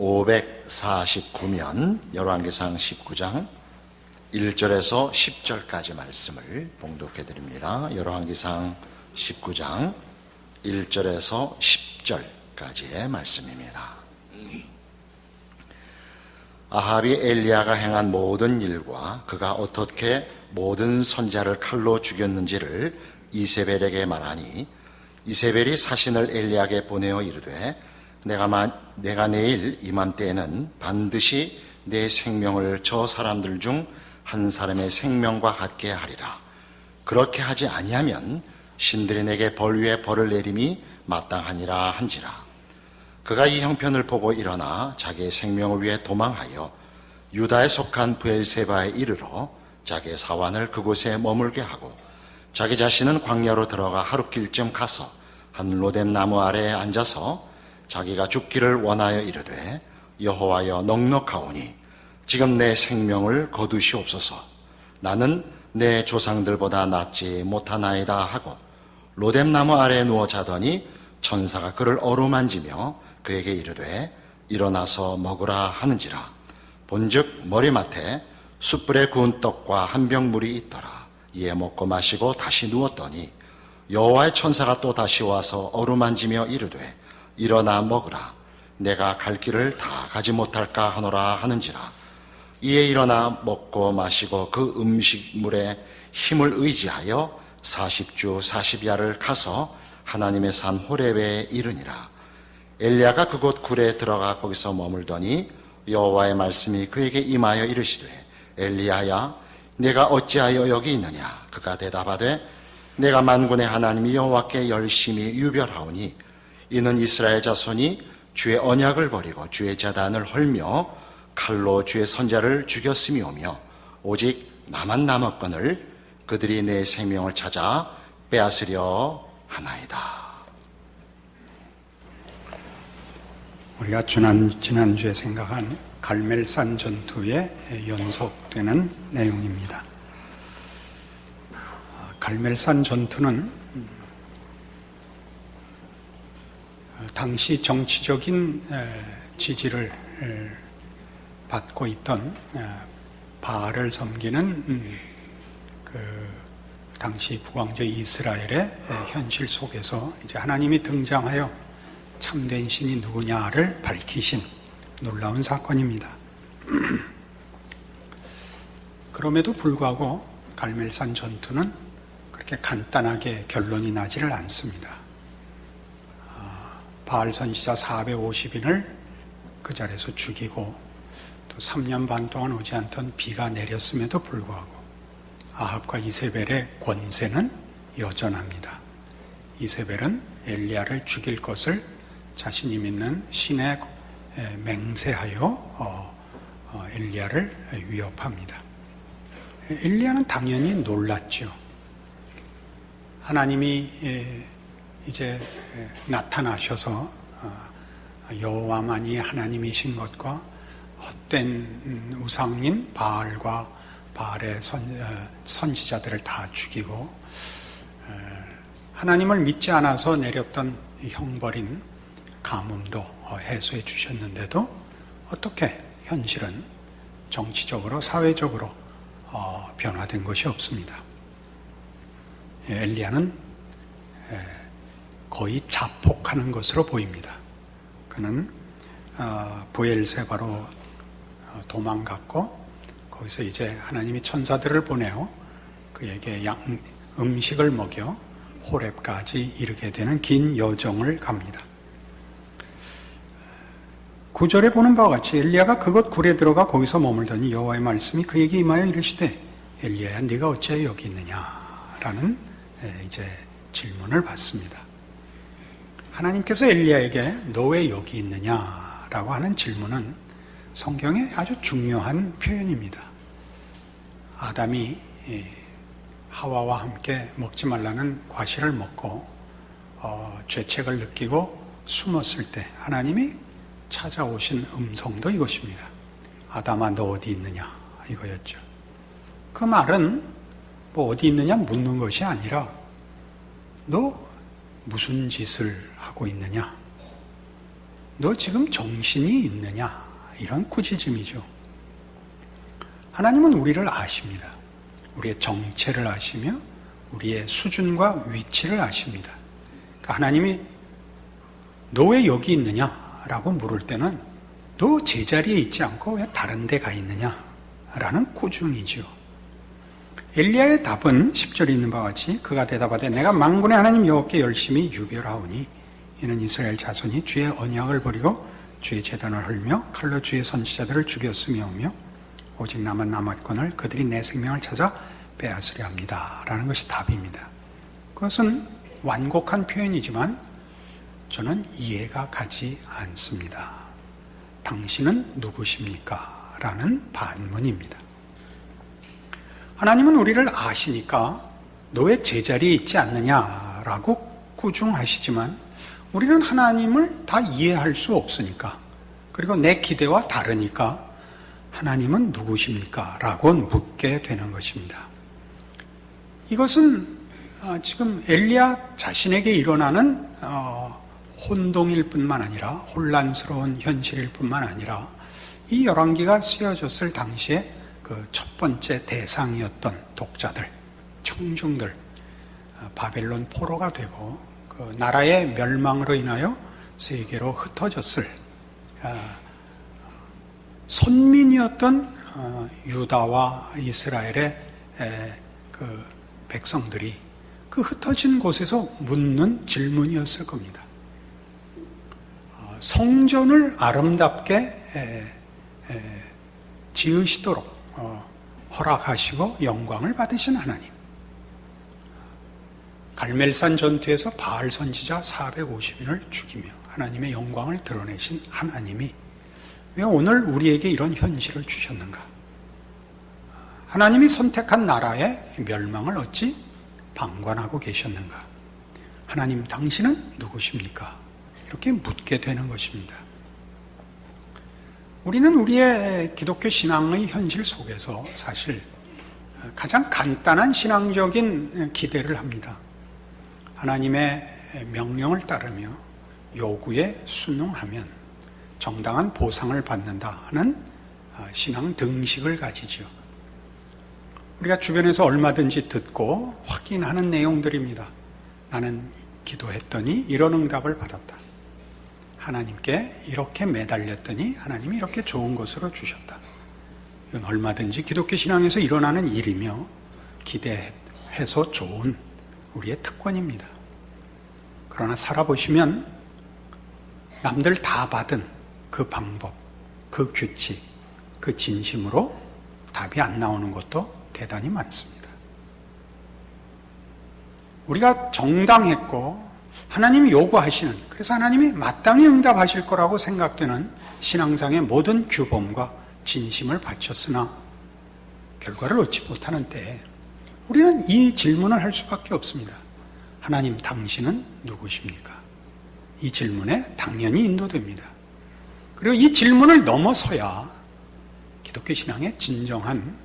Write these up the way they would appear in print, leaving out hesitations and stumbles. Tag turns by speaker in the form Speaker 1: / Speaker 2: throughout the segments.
Speaker 1: 549면 열왕기상 19장 1절에서 10절까지 말씀을 봉독해 드립니다. 열왕기상 19장 1절에서 10절까지의 말씀입니다. 아합이 엘리야가 행한 모든 일과 그가 어떻게 모든 선지자를 칼로 죽였는지를 이세벨에게 말하니 이세벨이 사신을 엘리야에게 보내어 이르되 내가 내일 이맘때에는 반드시 내 생명을 저 사람들 중 한 사람의 생명과 같게 하리라. 그렇게 하지 아니하면 신들이 내게 벌 위에 벌을 내림이 마땅하니라 한지라. 그가 이 형편을 보고 일어나 자기의 생명을 위해 도망하여 유다에 속한 브엘세바에 이르러 자기의 사환을 그곳에 머물게 하고 자기 자신은 광야로 들어가 하룻길쯤 가서 한 로뎀 나무 아래에 앉아서 자기가 죽기를 원하여 이르되 여호와여 넉넉하오니 지금 내 생명을 거두시옵소서. 나는 내 조상들보다 낫지 못하나이다 하고 로뎀 나무 아래에 누워 자더니 천사가 그를 어루만지며 그에게 이르되 일어나서 먹으라 하는지라. 본즉 머리맡에 숯불에 구운 떡과 한 병 물이 있더라. 이에 먹고 마시고 다시 누웠더니 여호와의 천사가 또 다시 와서 어루만지며 이르되 일어나 먹으라. 내가 갈 길을 다 가지 못할까 하노라 하는지라. 이에 일어나 먹고 마시고 그 음식물에 힘을 의지하여 40주 40야를 가서 하나님의 산 호렙에 이르니라. 엘리야가 그곳 굴에 들어가 거기서 머물더니 여호와의 말씀이 그에게 임하여 이르시되 엘리야야 내가 어찌하여 여기 있느냐. 그가 대답하되 내가 만군의 하나님 여호와께 열심히 유별하오니 이는 이스라엘 자손이 주의 언약을 버리고 주의 제단을 헐며 칼로 주의 선자를 죽였음이오며 오직 나만 남았거늘 그들이 내 생명을 찾아 빼앗으려 하나이다.
Speaker 2: 우리가 지난주에 생각한 갈멜산 전투에 연속되는 내용입니다. 갈멜산 전투는 당시 정치적인 지지를 받고 있던 바알을 섬기는 그 당시 북왕조 이스라엘의 현실 속에서 이제 하나님이 등장하여 참된 신이 누구냐를 밝히신 놀라운 사건입니다. 그럼에도 불구하고 갈멜산 전투는 그렇게 간단하게 결론이 나지를 않습니다. 바알 선지자 450인을 그 자리에서 죽이고 또 3년 반 동안 오지 않던 비가 내렸음에도 불구하고 아합과 이세벨의 권세는 여전합니다. 이세벨은 엘리야를 죽일 것을 자신이 믿는 신에 맹세하여 엘리야를 위협합니다. 엘리야는 당연히 놀랐죠. 하나님이 이제 나타나셔서 여호와만이 하나님이신 것과 헛된 우상인 바알과 바알의 선지자들을 다 죽이고 하나님을 믿지 않아서 내렸던 형벌인 가뭄도 해소해 주셨는데도 어떻게 현실은 정치적으로 사회적으로 변화된 것이 없습니다. 엘리야는 거의 자폭하는 것으로 보입니다. 그는 브엘세바로 도망갔고 거기서 이제 하나님이 천사들을 보내어 그에게 음식을 먹여 호렙까지 이르게 되는 긴 여정을 갑니다. 9절에 보는 바와 같이 엘리야가 그곳 굴에 들어가 거기서 머물더니 여호와의 말씀이 그에게 임하여 이르시되 엘리야야 네가 어찌하여 여기 있느냐라는 이제 질문을 받습니다. 하나님께서 엘리야에게 너 왜 여기 있느냐라고 하는 질문은 성경의 아주 중요한 표현입니다. 아담이 하와와 함께 먹지 말라는 과실을 먹고 죄책을 느끼고 숨었을 때 하나님이 찾아오신 음성도 이것입니다. 아담아 너 어디 있느냐 이거였죠. 그 말은 뭐 어디 있느냐 묻는 것이 아니라 너 무슨 짓을 하고 있느냐 너 지금 정신이 있느냐? 이런 꾸짖음이죠. 하나님은 우리를 아십니다. 우리의 정체를 아시며 우리의 수준과 위치를 아십니다. 그러니까 하나님이 너 왜 여기 있느냐라고 물을 때는 너 제자리에 있지 않고 왜 다른 데 가 있느냐라는 꾸중이죠. 엘리야의 답은 10절에 있는 바와 같이 그가 대답하되 내가 만군의 하나님 여호와께 열심히 유별하오니 이는 이스라엘 자손이 주의 언약을 버리고 주의 제단을 헐며 칼로 주의 선지자들을 죽였으며오며 오직 나만 남았거늘 그들이 내 생명을 찾아 빼앗으려 합니다. 라는 것이 답입니다. 그것은 완곡한 표현이지만 저는 이해가 가지 않습니다. 당신은 누구십니까? 라는 반문입니다. 하나님은 우리를 아시니까 너 왜 제자리에 있지 않느냐라고 꾸중하시지만 우리는 하나님을 다 이해할 수 없으니까 그리고 내 기대와 다르니까 하나님은 누구십니까? 라고 묻게 되는 것입니다. 이것은 지금 엘리야 자신에게 일어나는 혼동일 뿐만 아니라 혼란스러운 현실일 뿐만 아니라 이 열왕기가 쓰여졌을 당시에 그 첫 번째 대상이었던 독자들, 청중들, 바벨론 포로가 되고 그 나라의 멸망으로 인하여 세계로 흩어졌을 선민이었던 유다와 이스라엘의 그 백성들이 그 흩어진 곳에서 묻는 질문이었을 겁니다. 성전을 아름답게 지으시도록 허락하시고 영광을 받으신 하나님, 갈멜산 전투에서 바알 선지자 450인을 죽이며 하나님의 영광을 드러내신 하나님이 왜 오늘 우리에게 이런 현실을 주셨는가? 하나님이 선택한 나라의 멸망을 어찌 방관하고 계셨는가? 하나님 당신은 누구십니까? 이렇게 묻게 되는 것입니다. 우리는 우리의 기독교 신앙의 현실 속에서 사실 가장 간단한 신앙적인 기대를 합니다. 하나님의 명령을 따르며 요구에 순응하면 정당한 보상을 받는다 하는 신앙 등식을 가지죠. 우리가 주변에서 얼마든지 듣고 확인하는 내용들입니다. 나는 기도했더니 이런 응답을 받았다. 하나님께 이렇게 매달렸더니 하나님이 이렇게 좋은 것으로 주셨다. 이건 얼마든지 기독교 신앙에서 일어나는 일이며 기대해서 좋은 우리의 특권입니다. 그러나 살아보시면 남들 다 받은 그 방법, 그 규칙, 그 진심으로 답이 안 나오는 것도 대단히 많습니다. 우리가 정당했고 하나님이 요구하시는, 그래서 하나님이 마땅히 응답하실 거라고 생각되는 신앙상의 모든 규범과 진심을 바쳤으나 결과를 얻지 못하는 때에 우리는 이 질문을 할 수밖에 없습니다. 하나님 당신은 누구십니까? 이 질문에 당연히 인도됩니다. 그리고 이 질문을 넘어서야 기독교 신앙의 진정한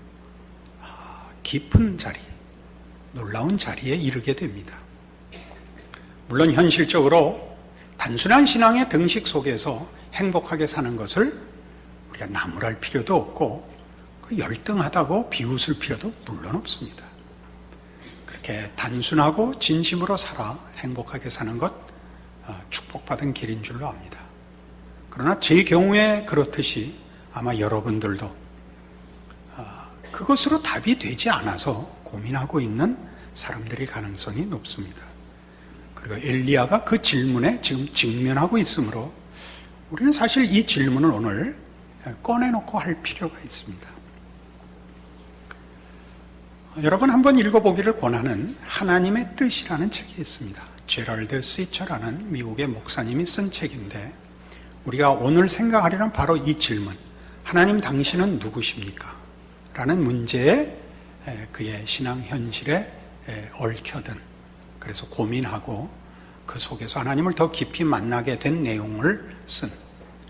Speaker 2: 깊은 자리, 놀라운 자리에 이르게 됩니다. 물론 현실적으로 단순한 신앙의 등식 속에서 행복하게 사는 것을 우리가 나무랄 필요도 없고 열등하다고 비웃을 필요도 물론 없습니다. 그렇게 단순하고 진심으로 살아 행복하게 사는 것 축복받은 길인 줄로 압니다. 그러나 제 경우에 그렇듯이 아마 여러분들도 그것으로 답이 되지 않아서 고민하고 있는 사람들일 가능성이 높습니다. 그리고 엘리야가 그 질문에 지금 직면하고 있으므로 우리는 사실 이 질문을 오늘 꺼내놓고 할 필요가 있습니다. 여러분 한번 읽어보기를 권하는 하나님의 뜻이라는 책이 있습니다. 제럴드 시처라는 미국의 목사님이 쓴 책인데 우리가 오늘 생각하려는 바로 이 질문, 하나님 당신은 누구십니까? 라는 문제에 그의 신앙 현실에 얽혀든, 그래서 고민하고 그 속에서 하나님을 더 깊이 만나게 된 내용을 쓴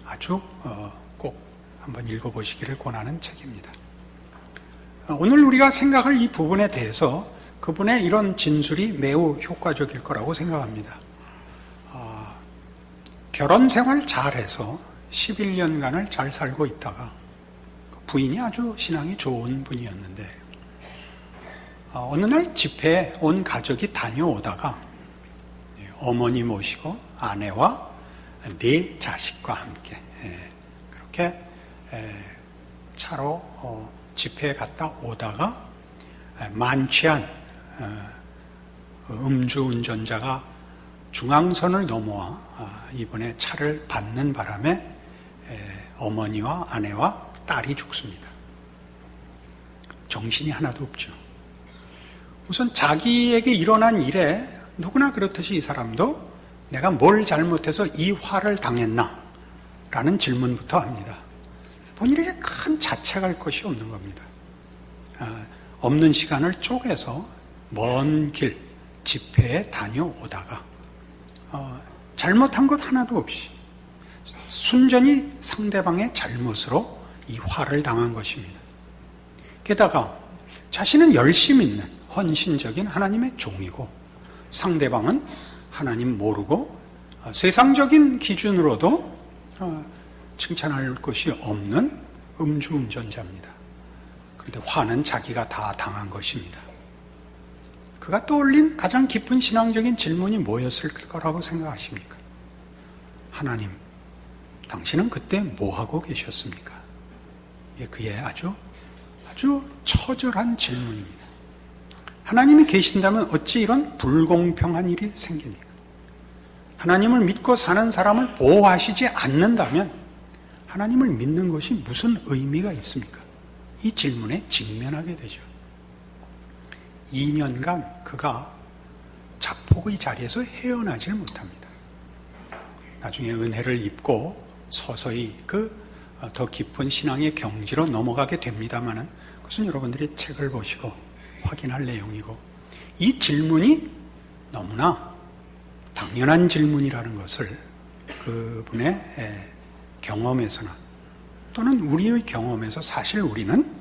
Speaker 2: 아주 꼭 한번 읽어보시기를 권하는 책입니다. 오늘 우리가 생각할 이 부분에 대해서 그분의 이런 진술이 매우 효과적일 거라고 생각합니다. 결혼 생활 잘해서 11년간을 잘 살고 있다가 그 부인이 아주 신앙이 좋은 분이었는데 어느 날 집회에 온 가족이 다녀오다가 어머니 모시고 아내와 4 자식과 함께 그렇게 차로 집회에 갔다 오다가 만취한 음주운전자가 중앙선을 넘어와 이번에 차를 받는 바람에 어머니와 아내와 딸이 죽습니다. 정신이 하나도 없죠. 우선 자기에게 일어난 일에 누구나 그렇듯이 이 사람도 내가 뭘 잘못해서 이 화를 당했나? 라는 질문부터 합니다. 본인에게 큰 자책할 것이 없는 겁니다. 없는 시간을 쪼개서 먼 길, 집회에 다녀오다가 잘못한 것 하나도 없이 순전히 상대방의 잘못으로 이 화를 당한 것입니다. 게다가 자신은 열심 있는 헌신적인 하나님의 종이고 상대방은 하나님 모르고 세상적인 기준으로도 칭찬할 것이 없는 음주운전자입니다. 그런데 화는 자기가 다 당한 것입니다. 그가 떠올린 가장 깊은 신앙적인 질문이 뭐였을 거라고 생각하십니까? 하나님, 당신은 그때 뭐하고 계셨습니까? 이게 그의 아주 처절한 질문입니다. 하나님이 계신다면 어찌 이런 불공평한 일이 생깁니까? 하나님을 믿고 사는 사람을 보호하시지 않는다면 하나님을 믿는 것이 무슨 의미가 있습니까? 이 질문에 직면하게 되죠. 2년간 그가 자폭의 자리에서 헤어나질 못합니다. 나중에 은혜를 입고 서서히 더 깊은 신앙의 경지로 넘어가게 됩니다만은 그것은 여러분들이 책을 보시고 확인할 내용이고 이 질문이 너무나 당연한 질문이라는 것을 그분의 경험에서나 또는 우리의 경험에서 사실 우리는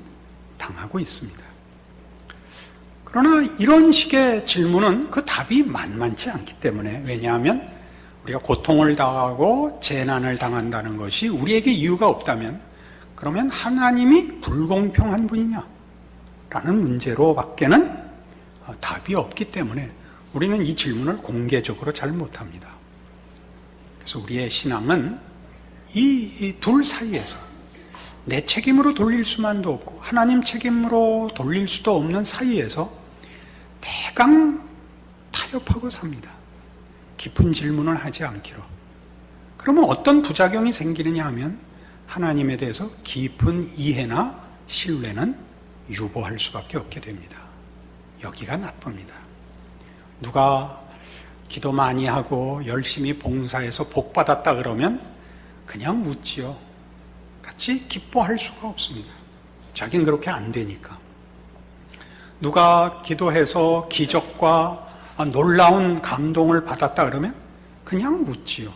Speaker 2: 당하고 있습니다. 그러나 이런 식의 질문은 그 답이 만만치 않기 때문에 왜냐하면 우리가 고통을 당하고 재난을 당한다는 것이 우리에게 이유가 없다면 그러면 하나님이 불공평한 분이냐? 라는 문제로밖에는 답이 없기 때문에 우리는 이 질문을 공개적으로 잘 못합니다. 그래서 우리의 신앙은 이 둘 사이에서 내 책임으로 돌릴 수만도 없고 하나님 책임으로 돌릴 수도 없는 사이에서 대강 타협하고 삽니다. 깊은 질문을 하지 않기로. 그러면 어떤 부작용이 생기느냐 하면 하나님에 대해서 깊은 이해나 신뢰는 유보할 수밖에 없게 됩니다. 여기가 나쁩니다. 누가 기도 많이 하고 열심히 봉사해서 복 받았다 그러면 그냥 웃지요. 같이 기뻐할 수가 없습니다. 자긴 그렇게 안 되니까. 누가 기도해서 기적과 놀라운 감동을 받았다 그러면 그냥 웃지요.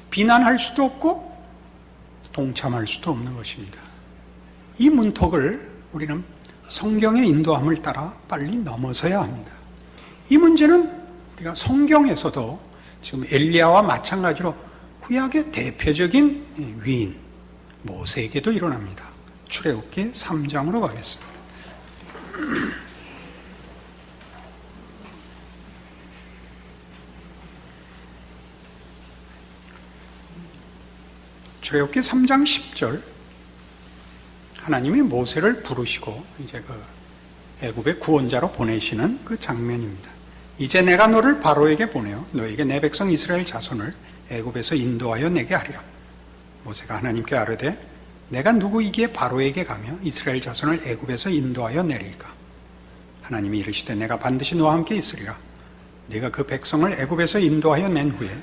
Speaker 2: 비난할 수도 없고 동참할 수도 없는 것입니다. 이 문턱을 우리는 성경의 인도함을 따라 빨리 넘어서야 합니다. 이 문제는 우리가 성경에서도 지금 엘리야와 마찬가지로 구약의 대표적인 위인 모세에게도 일어납니다. 출애굽기 3장으로 가겠습니다. 출애굽기 3장 10절 하나님이 모세를 부르시고 이제 애굽의 구원자로 보내시는 그 장면입니다. 이제 내가 너를 바로에게 보내어 너에게 내 백성 이스라엘 자손을 애굽에서 인도하여 내게 하리라. 모세가 하나님께 아뢰되 내가 누구이기에 바로에게 가며 이스라엘 자손을 애굽에서 인도하여 내리까? 하나님이 이르시되 내가 반드시 너와 함께 있으리라. 네가 그 백성을 애굽에서 인도하여 낸 후에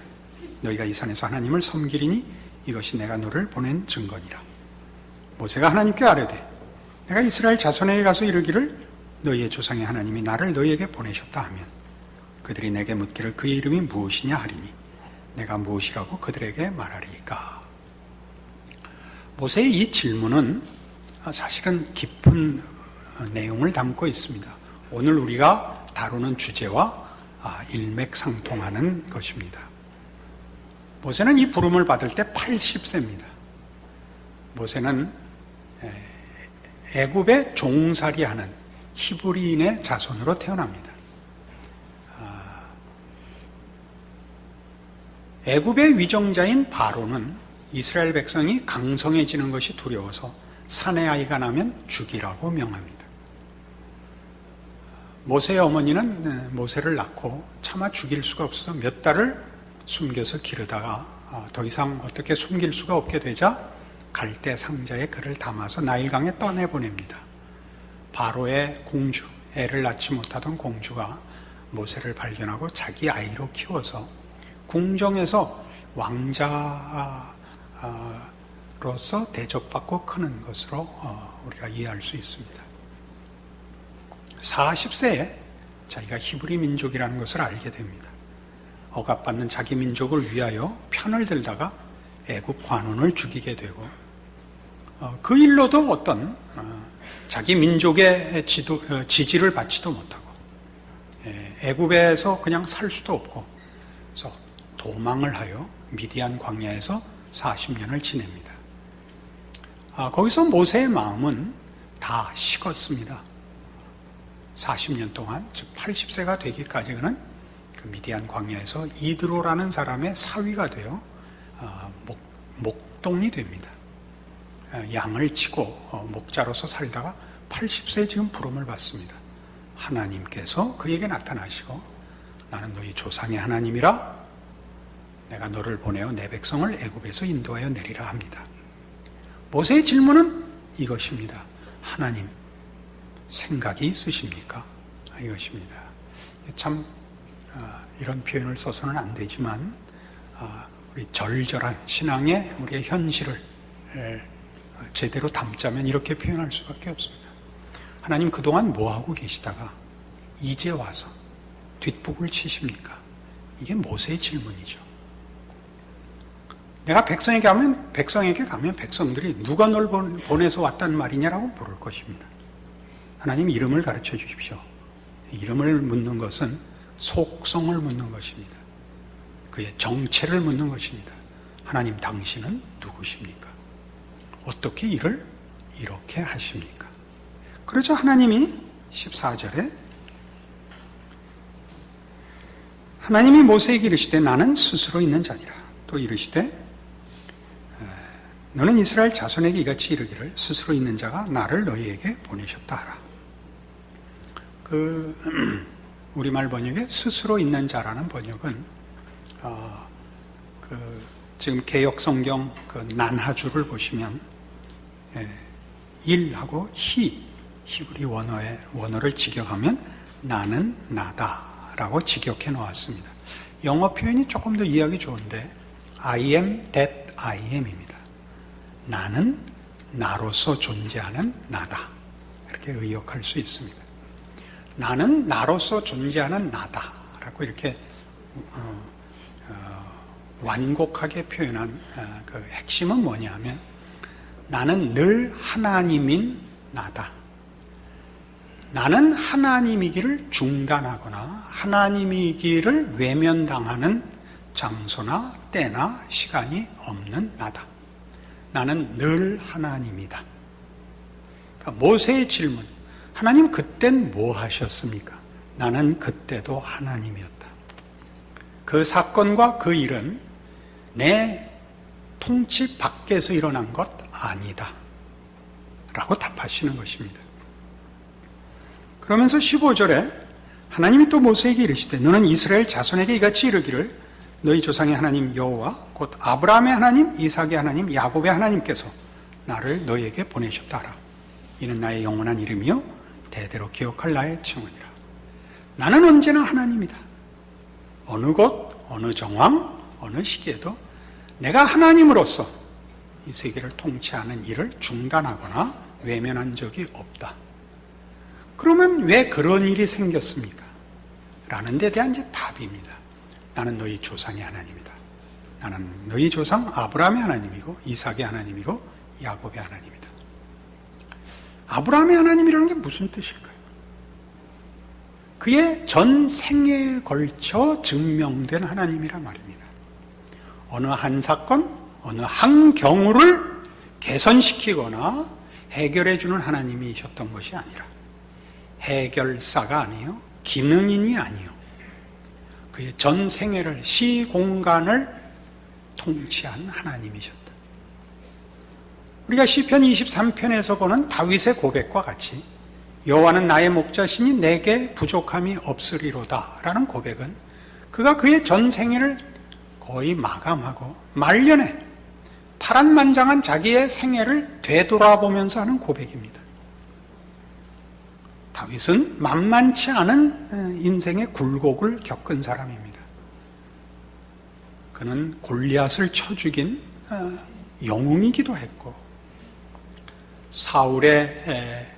Speaker 2: 너희가 이 산에서 하나님을 섬기리니 이것이 내가 너를 보낸 증거니라. 모세가 하나님께 아뢰되 내가 이스라엘 자손에게 가서 이르기를 너희의 조상의 하나님이 나를 너희에게 보내셨다 하면 그들이 내게 묻기를 그의 이름이 무엇이냐 하리니 내가 무엇이라고 그들에게 말하리이까? 모세의 이 질문은 사실은 깊은 내용을 담고 있습니다. 오늘 우리가 다루는 주제와 일맥상통하는 것입니다. 모세는 이 부름을 받을 때 80세입니다. 모세는 애굽에 종살이하는 히브리인의 자손으로 태어납니다. 애굽의 위정자인 바로는 이스라엘 백성이 강성해지는 것이 두려워서 사내 아이가 나면 죽이라고 명합니다. 모세의 어머니는 모세를 낳고 차마 죽일 수가 없어서 몇 달을 숨겨서 기르다가 더 이상 어떻게 숨길 수가 없게 되자 갈대 상자에 그를 담아서 나일강에 떠내보냅니다. 바로의 공주, 애를 낳지 못하던 공주가 모세를 발견하고 자기 아이로 키워서 궁정에서 왕자로서 대접받고 크는 것으로 우리가 이해할 수 있습니다. 40세에 자기가 히브리 민족이라는 것을 알게 됩니다. 억압받는 자기 민족을 위하여 편을 들다가 애굽 관원을 죽이게 되고 그 일로도 어떤 자기 민족의 지지를 받지도 못하고 애굽에서 그냥 살 수도 없고 그래서 도망을 하여 미디안 광야에서 40년을 지냅니다. 거기서 모세의 마음은 다 식었습니다. 40년 동안, 즉 80세가 되기까지는 그 미디안 광야에서 이드로라는 사람의 사위가 되어 목동이 됩니다. 양을 치고 목자로서 살다가 80세에 지금 부름을 받습니다. 하나님께서 그에게 나타나시고 나는 너희 조상의 하나님이라 내가 너를 보내어 내 백성을 애굽에서 인도하여 내리라 합니다. 모세의 질문은 이것입니다. 하나님, 생각이 있으십니까? 이것입니다. 참 이런 표현을 써서는 안 되지만 우리 절절한 신앙의 우리의 현실을 제대로 담자면 이렇게 표현할 수밖에 없습니다. 하나님 그동안 뭐하고 계시다가 이제 와서 뒷북을 치십니까? 이게 모세의 질문이죠. 내가 백성에게 가면 백성들이 누가 널 보내서 왔단 말이냐라고 물을 것입니다. 하나님 이름을 가르쳐 주십시오. 이름을 묻는 것은 속성을 묻는 것입니다. 그의 정체를 묻는 것입니다. 하나님 당신은 누구십니까? 어떻게 일을 이렇게 하십니까? 그러자 하나님이 14절에 하나님이 모세에게 이르시되 나는 스스로 있는 자니라. 또 이르시되 너는 이스라엘 자손에게 이같이 이르기를 스스로 있는 자가 나를 너희에게 보내셨다 하라. 우리말 번역에 스스로 있는 자라는 번역은 지금 개역 성경 난하주를 보시면 일하고 히브리 원어를 직역하면 나는 나다라고 직역해 놓았습니다. 영어 표현이 조금 더 이해하기 좋은데 I am that I am입니다. 나는 나로서 존재하는 나다. 이렇게 의역할 수 있습니다. 나는 나로서 존재하는 나다라고 이렇게 완곡하게 표현한 그 핵심은 뭐냐 하면 나는 늘 하나님인 나다. 나는 하나님이기를 중단하거나 하나님이기를 외면당하는 장소나 때나 시간이 없는 나다. 나는 늘 하나님이다. 그러니까 모세의 질문, 하나님 그땐 뭐 하셨습니까? 나는 그때도 하나님이었다. 그 사건과 그 일은 내 통치 밖에서 일어난 것 아니다 라고 답하시는 것입니다. 그러면서 15절에 하나님이 또 모세에게 이르시되 너는 이스라엘 자손에게 이같이 이르기를 너희 조상의 하나님 여호와 곧 아브라함의 하나님, 이삭의 하나님, 야곱의 하나님께서 나를 너희에게 보내셨다 하라. 이는 나의 영원한 이름이요 대대로 기억할 나의 청원이라. 나는 언제나 하나님이다. 어느 곳, 어느 정황, 어느 시기에도 내가 하나님으로서 이 세계를 통치하는 일을 중단하거나 외면한 적이 없다. 그러면 왜 그런 일이 생겼습니까? 라는 데 대한 이제 답입니다. 나는 너희 조상의 하나님이다. 나는 너희 조상 아브라함의 하나님이고 이삭의 하나님이고 야곱의 하나님이다. 아브라함의 하나님이라는 게 무슨 뜻일까요? 그의 전 생애에 걸쳐 증명된 하나님이란 말입니다. 어느 한 사건, 어느 한 경우를 개선시키거나 해결해 주는 하나님이셨던 것이 아니라 해결사가 아니요, 기능인이 아니요, 그의 전 생애를, 시공간을 통치한 하나님이셨다. 우리가 시편 23편에서 보는 다윗의 고백과 같이 여호와는 나의 목자시니 내게 부족함이 없으리로다 라는 고백은 그가 그의 전 생애를 거의 마감하고 말년에 파란만장한 자기의 생애를 되돌아보면서 하는 고백입니다. 다윗은 만만치 않은 인생의 굴곡을 겪은 사람입니다. 그는 골리앗을 쳐 죽인 영웅이기도 했고, 사울의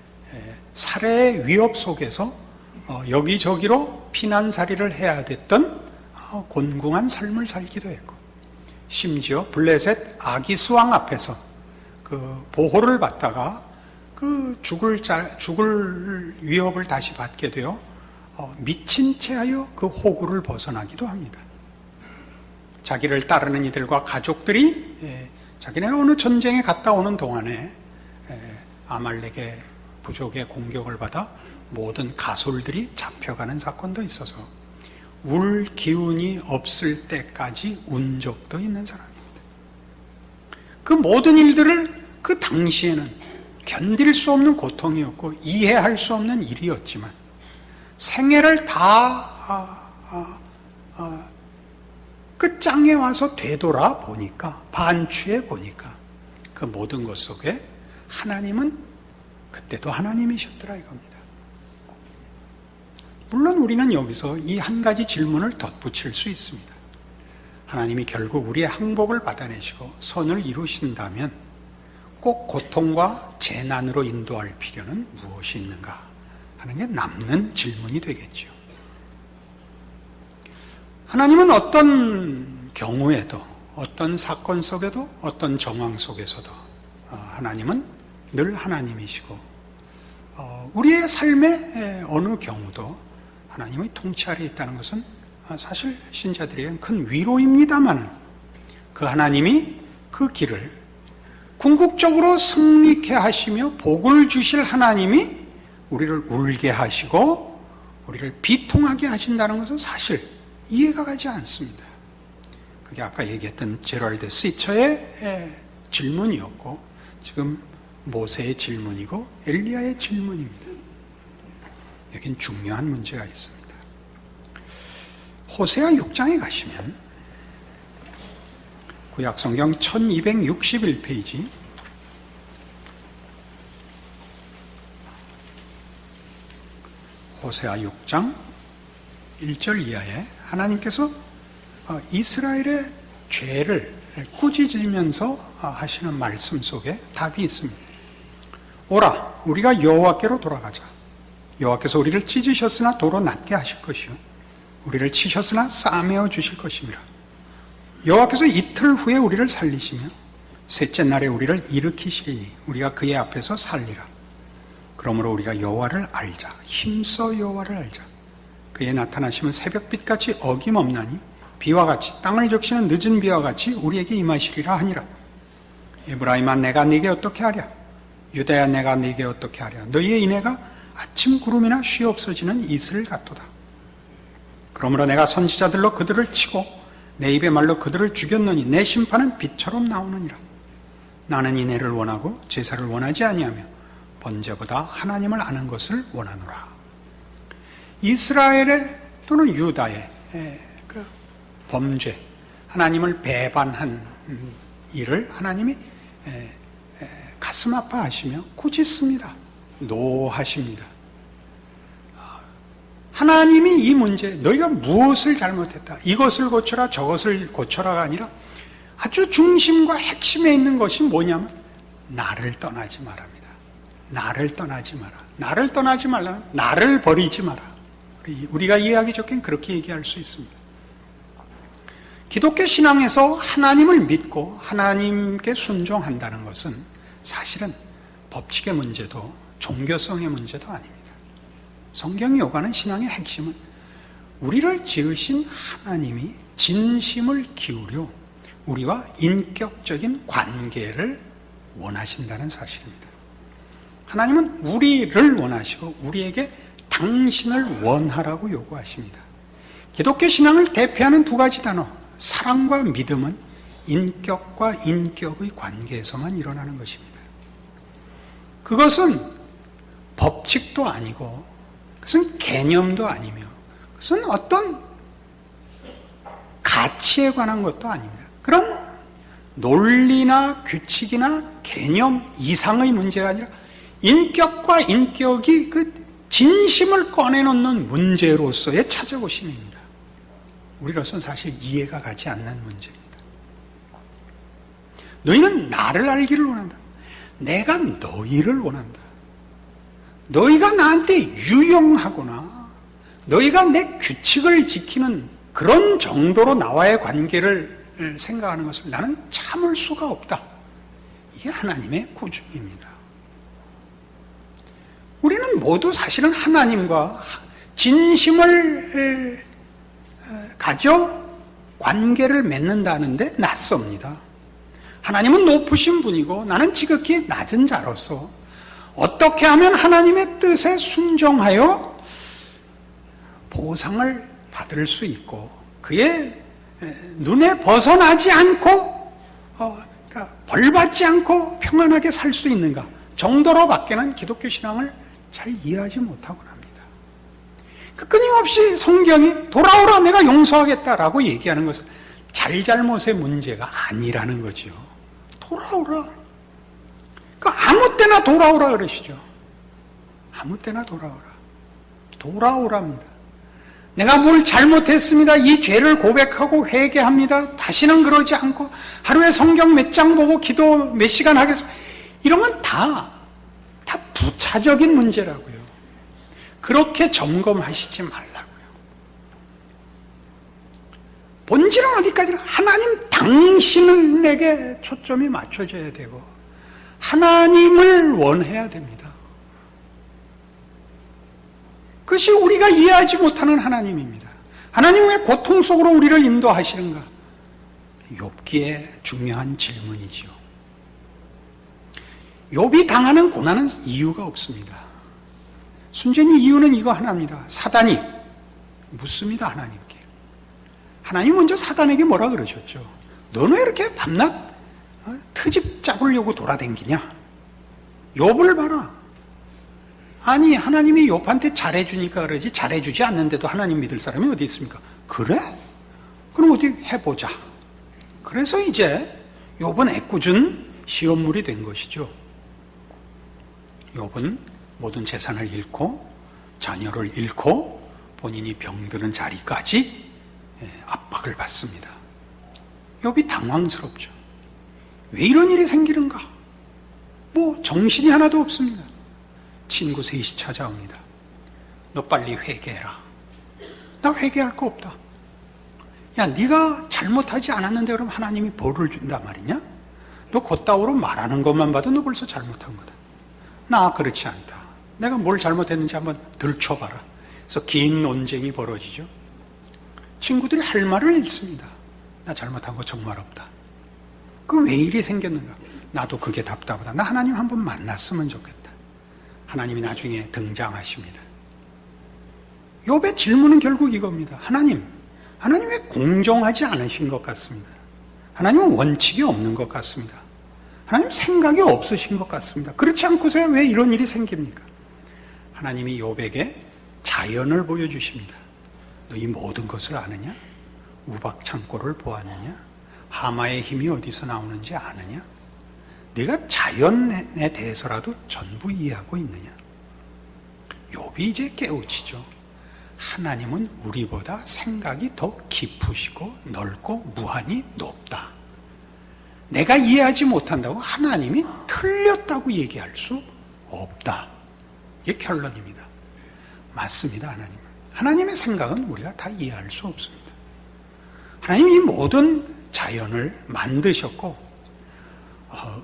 Speaker 2: 살해의 위협 속에서 여기저기로 피난살이를 해야 됐던 곤궁한 삶을 살기도 했고, 심지어 블레셋 아기스 왕 앞에서 그 보호를 받다가 그 죽을 위협을 다시 받게 되어 미친 채하여 그 호구를 벗어나기도 합니다. 자기를 따르는 이들과 가족들이 자기네가 어느 전쟁에 갔다 오는 동안에 아말렉의 부족의 공격을 받아 모든 가솔들이 잡혀가는 사건도 있어서 울 기운이 없을 때까지 운 적도 있는 사람입니다. 그 모든 일들을 그 당시에는 견딜 수 없는 고통이었고 이해할 수 없는 일이었지만 생애를 다 끝장에 와서 되돌아 보니까, 반추해 보니까 그 모든 것 속에 하나님은 그때도 하나님이셨더라 이겁니다. 물론 우리는 여기서 이 한 가지 질문을 덧붙일 수 있습니다. 하나님이 결국 우리의 항복을 받아내시고 선을 이루신다면 꼭 고통과 재난으로 인도할 필요는 무엇이 있는가 하는 게 남는 질문이 되겠죠. 하나님은 어떤 경우에도, 어떤 사건 속에도, 어떤 정황 속에서도 하나님은 늘 하나님이시고 우리의 삶의 어느 경우도 하나님의 통치 아래 있다는 것은 사실 신자들에게는 큰 위로입니다만, 그 하나님이 그 길을 궁극적으로 승리케 하시며 복을 주실 하나님이 우리를 울게 하시고 우리를 비통하게 하신다는 것은 사실 이해가 가지 않습니다. 그게 아까 얘기했던 제럴드 시처의 질문이었고 지금 모세의 질문이고 엘리야의 질문입니다. 여긴 중요한 문제가 있습니다. 호세아 6장에 가시면 구약성경 1261페이지 호세아 6장 1절 이하에 하나님께서 이스라엘의 죄를 꾸짖으면서 하시는 말씀 속에 답이 있습니다. 오라, 우리가 여호와께로 돌아가자. 여호와께서 우리를 찢으셨으나 도로 낫게 하실 것이요 우리를 치셨으나 싸매어 주실 것입니다. 여호와께서 이틀 후에 우리를 살리시며 셋째 날에 우리를 일으키시리니 우리가 그의 앞에서 살리라. 그러므로 우리가 여호와를 알자. 힘써 여호와를 알자. 그의 나타나심은 새벽빛같이 어김없나니 비와 같이 땅을 적시는 늦은 비와 같이 우리에게 임하시리라 하니라. 에브라임아, 내가 네게 어떻게 하랴? 유다야, 내가 네게 어떻게 하랴? 너희의 인애가 아침 구름이나 쉬 없어지는 이슬 같도다. 그러므로 내가 선지자들로 그들을 치고 내 입의 말로 그들을 죽였노니 내 심판은 빛처럼 나오느니라. 나는 인애를 원하고 제사를 원하지 아니하며 번제보다 하나님을 아는 것을 원하노라. 이스라엘의 또는 유다의 그 범죄, 하나님을 배반한 일을 하나님이 가슴 아파하시며 꾸짖습니다. 노하십니다. 하나님이 이 문제, 너희가 무엇을 잘못했다, 이것을 고쳐라 저것을 고쳐라가 아니라 아주 중심과 핵심에 있는 것이 뭐냐면 나를 떠나지 말랍니다. 나를 떠나지 마라. 나를 떠나지 말라는 나를 버리지 마라. 우리가 이해하기 좋게 그렇게 얘기할 수 있습니다. 기독교 신앙에서 하나님을 믿고 하나님께 순종한다는 것은 사실은 법칙의 문제도 종교성의 문제도 아닙니다. 성경이 요구하는 신앙의 핵심은 우리를 지으신 하나님이 진심을 기울여 우리와 인격적인 관계를 원하신다는 사실입니다. 하나님은 우리를 원하시고 우리에게 당신을 원하라고 요구하십니다. 기독교 신앙을 대표하는 두 가지 단어, 사랑과 믿음은 인격과 인격의 관계에서만 일어나는 것입니다. 그것은 법칙도 아니고, 그것은 개념도 아니며, 그것은 어떤 가치에 관한 것도 아닙니다. 그런 논리나 규칙이나 개념 이상의 문제가 아니라 인격과 인격이 그 진심을 꺼내놓는 문제로서의 찾아오심입니다. 우리로서는 사실 이해가 가지 않는 문제입니다. 너희는 나를 알기를 원한다. 내가 너희를 원한다. 너희가 나한테 유용하거나 너희가 내 규칙을 지키는 그런 정도로 나와의 관계를 생각하는 것을 나는 참을 수가 없다. 이게 하나님의 구중입니다. 우리는 모두 사실은 하나님과 진심을 가져 관계를 맺는다는데 낯섭니다. 하나님은 높으신 분이고 나는 지극히 낮은 자로서 어떻게 하면 하나님의 뜻에 순종하여 보상을 받을 수 있고 그의 눈에 벗어나지 않고 그러니까 벌받지 않고 평안하게 살 수 있는가 정도로밖에는 기독교 신앙을 잘 이해하지 못하곤 합니다. 그 끊임없이 성경이 돌아오라 내가 용서하겠다라고 얘기하는 것은 잘잘못의 문제가 아니라는 거죠. 돌아오라. 아무 때나 돌아오라 그러시죠. 아무 때나 돌아오라. 돌아오랍니다. 내가 뭘 잘못했습니다. 이 죄를 고백하고 회개합니다. 다시는 그러지 않고 하루에 성경 몇 장 보고 기도 몇 시간 하겠습니다. 이런 건 다 부차적인 문제라고요. 그렇게 점검하시지 말라고요. 본질은 어디까지나 하나님 당신에게 초점이 맞춰져야 되고 하나님을 원해야 됩니다. 그것이 우리가 이해하지 못하는 하나님입니다. 하나님 왜 고통 속으로 우리를 인도하시는가? 욥기의 중요한 질문이지요. 욥이 당하는 고난은 이유가 없습니다. 순전히 이유는 이거 하나입니다. 사단이 묻습니다. 하나님께. 하나님 먼저 사단에게 뭐라 그러셨죠? 너는 왜 이렇게 밤낮 트집 잡으려고 돌아다니냐? 욥을 봐라. 아니 하나님이 욥한테 잘해주니까 그러지 잘해주지 않는데도 하나님 믿을 사람이 어디 있습니까? 그래? 그럼 어디 해보자. 그래서 이제 욥은 애꿎은 시험물이 된 것이죠. 욥은 모든 재산을 잃고 자녀를 잃고 본인이 병드는 자리까지 압박을 받습니다. 욥이 당황스럽죠. 왜 이런 일이 생기는가? 뭐 정신이 하나도 없습니다. 친구 셋이 찾아옵니다. 너 빨리 회개해라. 나 회개할 거 없다. 야, 네가 잘못하지 않았는데 그럼 하나님이 벌을 준단 말이냐? 너 곧다우로 말하는 것만 봐도 너 벌써 잘못한 거다. 나 그렇지 않다. 내가 뭘 잘못했는지 한번 들춰봐라. 그래서 긴 논쟁이 벌어지죠. 친구들이 할 말을 잃습니다. 나 잘못한 거 정말 없다. 그 왜 일이 생겼는가? 나도 그게 답답하다. 나 하나님 한번 만났으면 좋겠다. 하나님이 나중에 등장하십니다. 욥의 질문은 결국 이겁니다. 하나님 왜 공정하지 않으신 것 같습니다. 하나님은 원칙이 없는 것 같습니다. 하나님 생각이 없으신 것 같습니다. 그렇지 않고서 왜 이런 일이 생깁니까? 하나님이 욥에게 자연을 보여주십니다. 너 이 모든 것을 아느냐? 우박창고를 보았느냐? 하마의 힘이 어디서 나오는지 아느냐? 네가 자연에 대해서라도 전부 이해하고 있느냐? 욥이 이제 깨우치죠. 하나님은 우리보다 생각이 더 깊으시고 넓고 무한히 높다. 내가 이해하지 못한다고 하나님이 틀렸다고 얘기할 수 없다. 이게 결론입니다. 맞습니다. 하나님의 생각은 우리가 다 이해할 수 없습니다. 하나님이 이 모든 자연을 만드셨고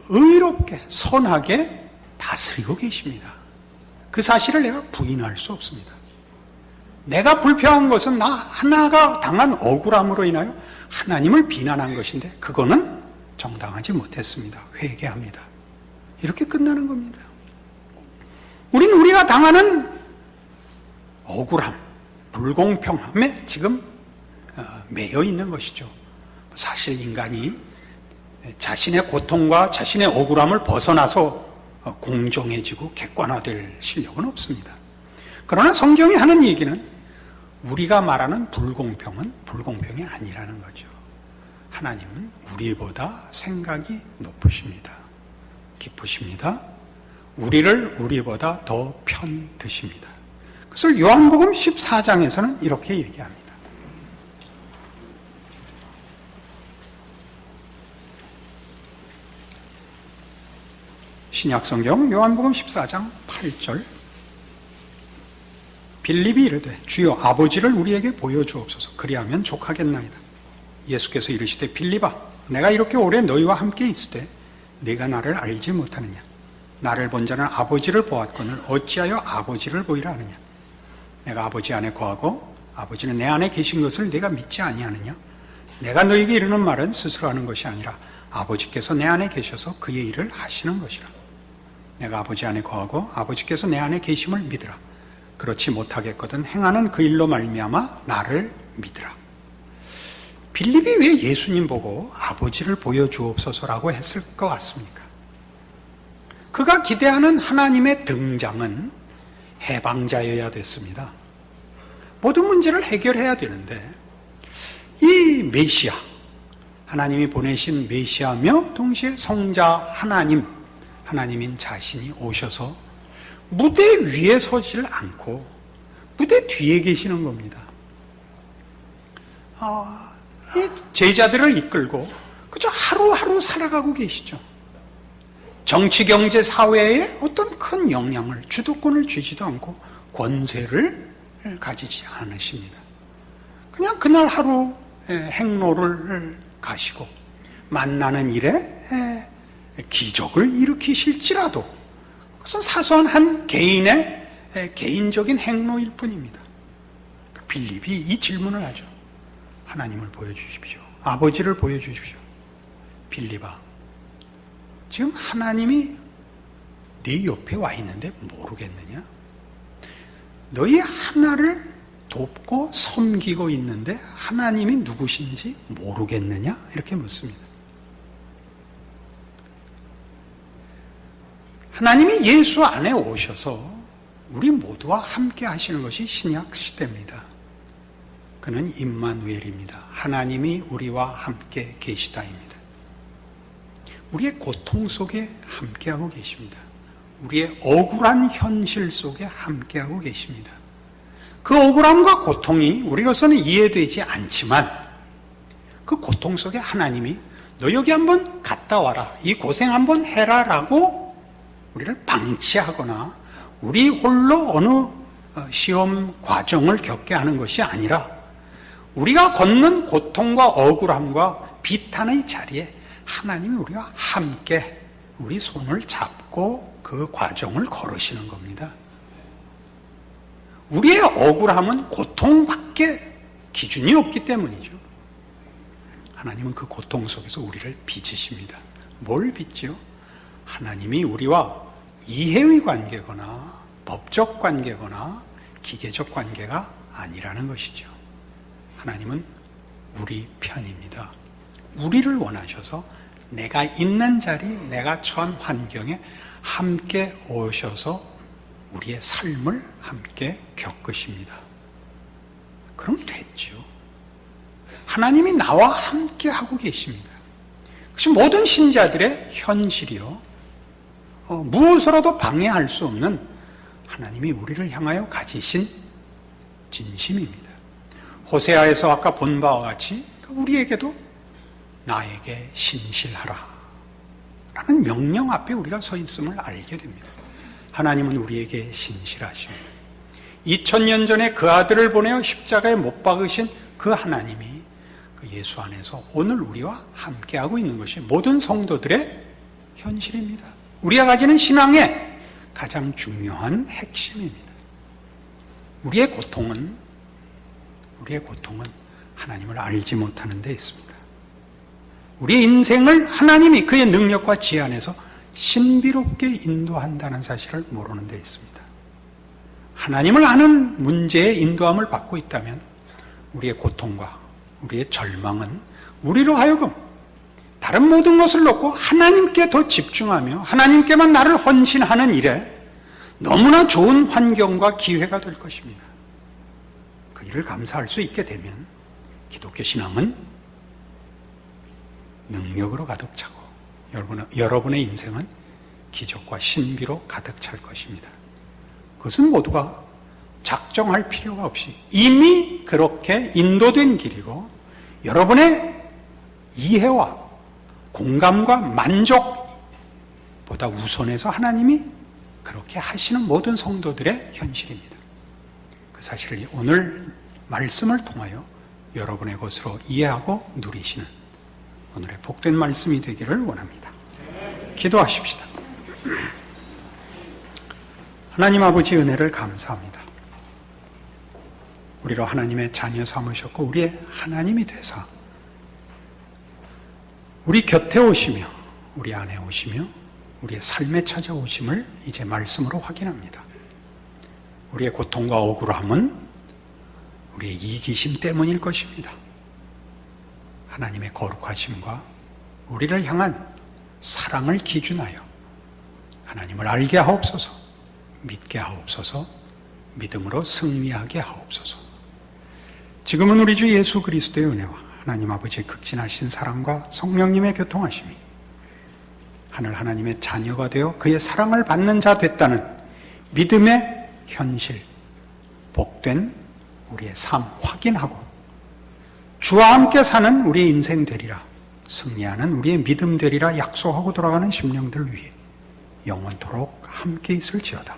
Speaker 2: 의롭게 선하게 다스리고 계십니다. 그 사실을 내가 부인할 수 없습니다. 내가 불평한 것은 나 하나가 당한 억울함으로 인하여 하나님을 비난한 것인데 그거는 정당하지 못했습니다. 회개합니다. 이렇게 끝나는 겁니다. 우리가 당하는 억울함, 불공평함에 지금 매여 있는 것이죠. 사실 인간이 자신의 고통과 자신의 억울함을 벗어나서 공정해지고 객관화될 실력은 없습니다. 그러나 성경이 하는 얘기는 우리가 말하는 불공평은 불공평이 아니라는 거죠. 하나님은 우리보다 생각이 높으십니다. 깊으십니다. 우리를 우리보다 더 편드십니다. 그것을 요한복음 14장에서는 이렇게 얘기합니다. 신약성경 요한복음 14장 8절 빌립이 이르되 주여 아버지를 우리에게 보여주옵소서 그리하면 족하겠나이다. 예수께서 이르시되 빌립아 내가 이렇게 오래 너희와 함께 있으되 네가 나를 알지 못하느냐. 나를 본 자는 아버지를 보았거늘 어찌하여 아버지를 보이라 하느냐. 내가 아버지 안에 거하고 아버지는 내 안에 계신 것을 네가 믿지 아니하느냐. 내가 너희에게 이르는 말은 스스로 하는 것이 아니라 아버지께서 내 안에 계셔서 그의 일을 하시는 것이라. 내가 아버지 안에 거하고 아버지께서 내 안에 계심을 믿으라. 그렇지 못하겠거든 행하는 그 일로 말미암아 나를 믿으라. 빌립이 왜 예수님 보고 아버지를 보여주옵소서라고 했을 것 같습니까? 그가 기대하는 하나님의 등장은 해방자여야 됐습니다. 모든 문제를 해결해야 되는데 이 메시아, 하나님이 보내신 메시아며 동시에 성자 하나님인 자신이 오셔서 무대 위에 서질 않고 무대 뒤에 계시는 겁니다. 이 제자들을 이끌고 그저 하루하루 살아가고 계시죠. 정치, 경제, 사회에 어떤 큰 영향을, 주도권을 쥐지도 않고 권세를 가지지 않으십니다. 그냥 그날 하루 행로를 가시고 만나는 일에 기적을 일으키실지라도 그것은 사소한 한 개인의 개인적인 행로일 뿐입니다. 빌립이 이 질문을 하죠. 하나님을 보여주십시오. 아버지를 보여주십시오. 빌립아, 지금 하나님이 네 옆에 와 있는데 모르겠느냐? 너희 하나를 돕고 섬기고 있는데 하나님이 누구신지 모르겠느냐? 이렇게 묻습니다. 하나님이 예수 안에 오셔서 우리 모두와 함께 하시는 것이 신약 시대입니다. 그는 임마누엘입니다. 하나님이 우리와 함께 계시다입니다. 우리의 고통 속에 함께하고 계십니다. 우리의 억울한 현실 속에 함께하고 계십니다. 그 억울함과 고통이 우리로서는 이해되지 않지만 그 고통 속에 하나님이 너 여기 한번 갔다 와라, 이 고생 한번 해라 라고 우리를 방치하거나 우리 홀로 어느 시험 과정을 겪게 하는 것이 아니라 우리가 걷는 고통과 억울함과 비탄의 자리에 하나님이 우리와 함께 우리 손을 잡고 그 과정을 걸으시는 겁니다. 우리의 억울함은 고통밖에 기준이 없기 때문이죠. 하나님은 그 고통 속에서 우리를 빚으십니다. 뭘 빚죠? 하나님이 우리와 이해의 관계거나 법적 관계거나 기계적 관계가 아니라는 것이죠. 하나님은 우리 편입니다. 우리를 원하셔서 내가 있는 자리, 내가 처한 환경에 함께 오셔서 우리의 삶을 함께 겪으십니다. 그럼 됐죠. 하나님이 나와 함께 하고 계십니다. 그것이 모든 신자들의 현실이요. 무엇으로도 방해할 수 없는 하나님이 우리를 향하여 가지신 진심입니다. 호세아에서 아까 본 바와 같이 우리에게도 나에게 신실하라 라는 명령 앞에 우리가 서 있음을 알게 됩니다. 하나님은 우리에게 신실하십니다. 2000년 전에 그 아들을 보내어 십자가에 못 박으신 그 하나님이 그 예수 안에서 오늘 우리와 함께하고 있는 것이 모든 성도들의 현실입니다. 우리가 가지는 신앙의 가장 중요한 핵심입니다. 우리의 고통은 하나님을 알지 못하는 데 있습니다. 우리 인생을 하나님이 그의 능력과 지혜 안에서 신비롭게 인도한다는 사실을 모르는 데 있습니다. 하나님을 아는 문제의 인도함을 받고 있다면 우리의 고통과 우리의 절망은 우리로 하여금 다른 모든 것을 놓고 하나님께 더 집중하며 하나님께만 나를 헌신하는 일에 너무나 좋은 환경과 기회가 될 것입니다. 그 일을 감사할 수 있게 되면 기독교 신앙은 능력으로 가득 차고 여러분의 인생은 기적과 신비로 가득 찰 것입니다. 그것은 모두가 작정할 필요가 없이 이미 그렇게 인도된 길이고 여러분의 이해와 공감과 만족보다 우선해서 하나님이 그렇게 하시는 모든 성도들의 현실입니다. 그 사실을 오늘 말씀을 통하여 여러분의 것으로 이해하고 누리시는 오늘의 복된 말씀이 되기를 원합니다. 기도하십시다. 하나님 아버지 은혜를 감사합니다. 우리로 하나님의 자녀 삼으셨고 우리의 하나님이 되사 우리 곁에 오시며 우리 안에 오시며 우리의 삶에 찾아오심을 이제 말씀으로 확인합니다. 우리의 고통과 억울함은 우리의 이기심 때문일 것입니다. 하나님의 거룩하심과 우리를 향한 사랑을 기준하여 하나님을 알게 하옵소서, 믿게 하옵소서, 믿음으로 승리하게 하옵소서. 지금은 우리 주 예수 그리스도의 은혜와 하나님 아버지의 극진하신 사랑과 성령님의 교통하심이 하늘 하나님의 자녀가 되어 그의 사랑을 받는 자 됐다는 믿음의 현실, 복된 우리의 삶 확인하고 주와 함께 사는 우리의 인생 되리라, 승리하는 우리의 믿음 되리라 약속하고 돌아가는 심령들 위해 영원토록 함께 있을지어다.